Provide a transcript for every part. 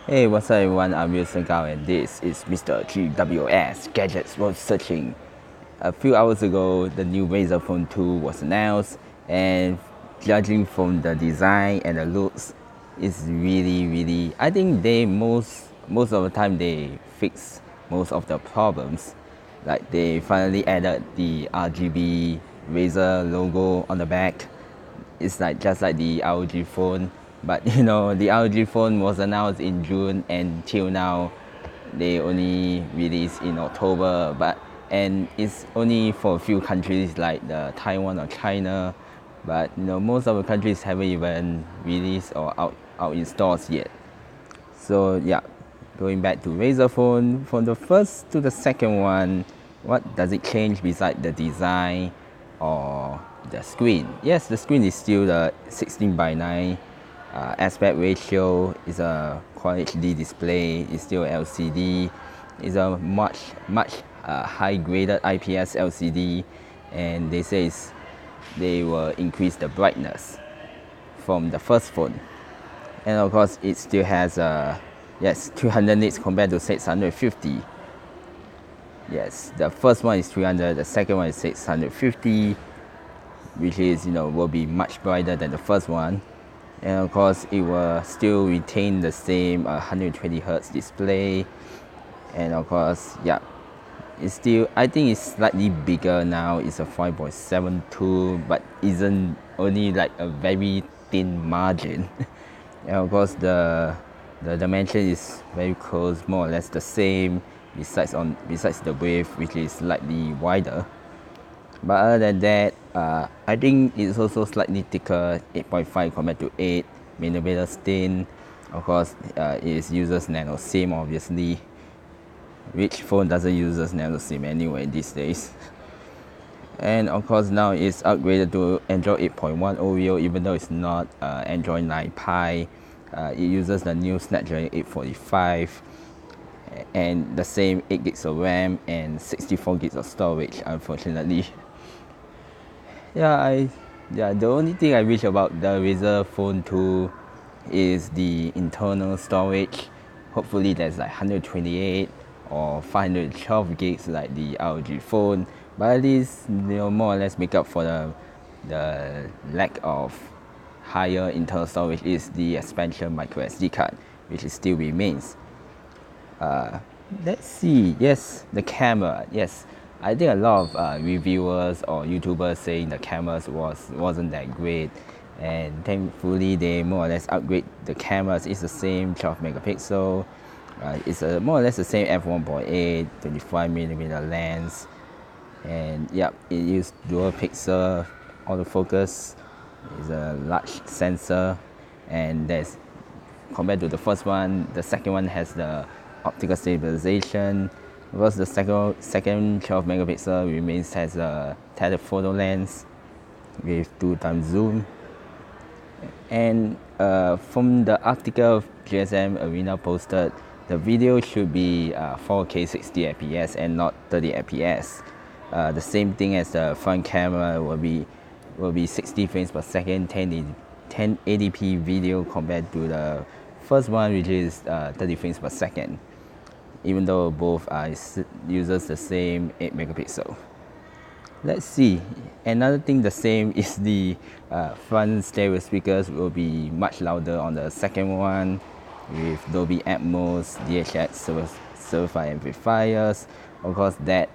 Hey, what's up everyone, I'm Wilson Gao and this is Mr. GWS Gadgets World Searching. A few hours ago, the new Razer Phone 2 was announced, and judging from the design and the looks, it's really, I think most of the time they fix most of the problems. Like they finally added the RGB Razer logo on the back. It's like just like the ROG phone, but the ROG phone was announced in June and till now they only released in October, and it's only for a few countries like the Taiwan or China, but most of the countries haven't even released or out in stores yet. So yeah, going back to Razer phone, from the first to the second one, what does it change besides the design or the screen? Yes, the screen is still the 16 by 9 aspect ratio. It's a Quad HD display. It's still LCD. It's a much high graded IPS LCD, and they will increase the brightness from the first phone. And of course it still has 200 nits compared to 650. Yes, the first one is 300, the second one is 650, which is will be much brighter than the first one. And of course it will still retain the same 120 hertz display. And of course, yeah, it's still, I think it's slightly bigger now. It's a 5.72, but isn't only like a very thin margin. And of course the dimension is very close, more or less the same, besides the width, which is slightly wider. But other than that, I think it's also slightly thicker, 8.5 compared to 8 millimeter thin. Of course, it uses nano SIM obviously. Which phone doesn't use nano SIM anyway these days? And of course now it's upgraded to Android 8.1 Oreo, even though it's not Android 9 Pie. It uses the new Snapdragon 845 and the same 8 gigs of RAM and 64 gigs of storage, unfortunately. The only thing I wish about the Razer Phone 2 is the internal storage. Hopefully there's like 128 or 512 gigs like the ROG phone, but at least more or less make up for the lack of higher internal storage is the expansion micro SD card, which still remains. Let's see. Yes, the camera. Yes, I think a lot of reviewers or YouTubers saying the cameras wasn't that great, and thankfully they more or less upgrade the cameras. It's the same 12 megapixel. It's more or less the same f1.8 25mm lens, and yep, it uses dual pixel autofocus. It's a large sensor, and there's, compared to the first one, the second one has the optical stabilization. Because the second 12 megapixel remains has a telephoto lens with 2x zoom. And from the article GSM Arena posted, the video should be 4K 60 fps and not 30 fps. The same thing as the front camera will be 60 frames per second, 1080p video compared to the first one, which is 30 frames per second, even though both uses the same 8 megapixel. Let's see. Another thing the same is the front stereo speakers will be much louder on the second one with Dolby Atmos, DHX certified amplifiers. Of course, that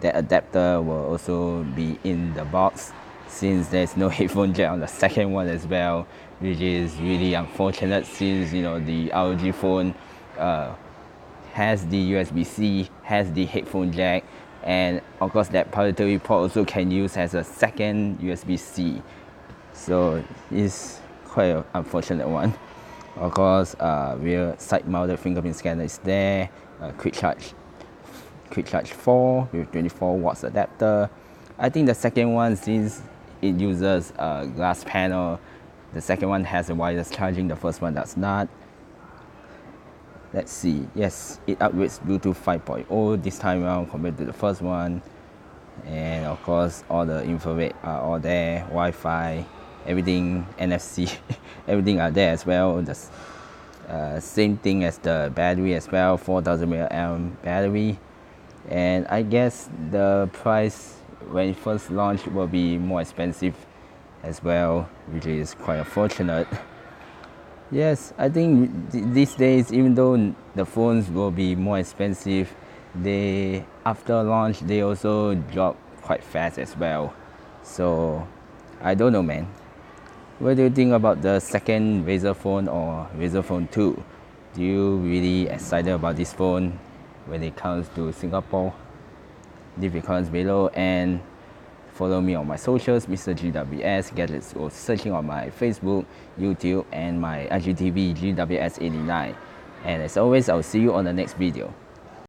adapter will also be in the box, since there's no headphone jack on the second one as well, which is really unfortunate, since the ROG phone has the USB-C, has the headphone jack, and of course that parallel port also can use as a second USB-C. So it's quite an unfortunate one. Of course, rear side-mounted fingerprint scanner is there. Quick charge 4 with 24 watts adapter. I think the second one, since it uses a glass panel, the second one has a wireless charging, the first one does not. Let's see. Yes, it upgrades Bluetooth 5.0 this time around compared to the first one. And of course, all the infrared are all there, Wi-Fi, everything, NFC, everything are there as well. Same thing as the battery as well, 4000 mAh battery. And I guess the price when it first launched will be more expensive as well, which is quite unfortunate. Yes, I think these days, even though the phones will be more expensive, they after launch they also drop quite fast as well. So I don't know, man. What do you think about the second Razer phone or Razer phone 2? Do you really excited about this phone when it comes to Singapore? Leave your comments below and follow me on my socials, Mr. GWS Gadgets, or searching on my Facebook, YouTube, and my IGTV GWS89. And as always, I'll see you on the next video.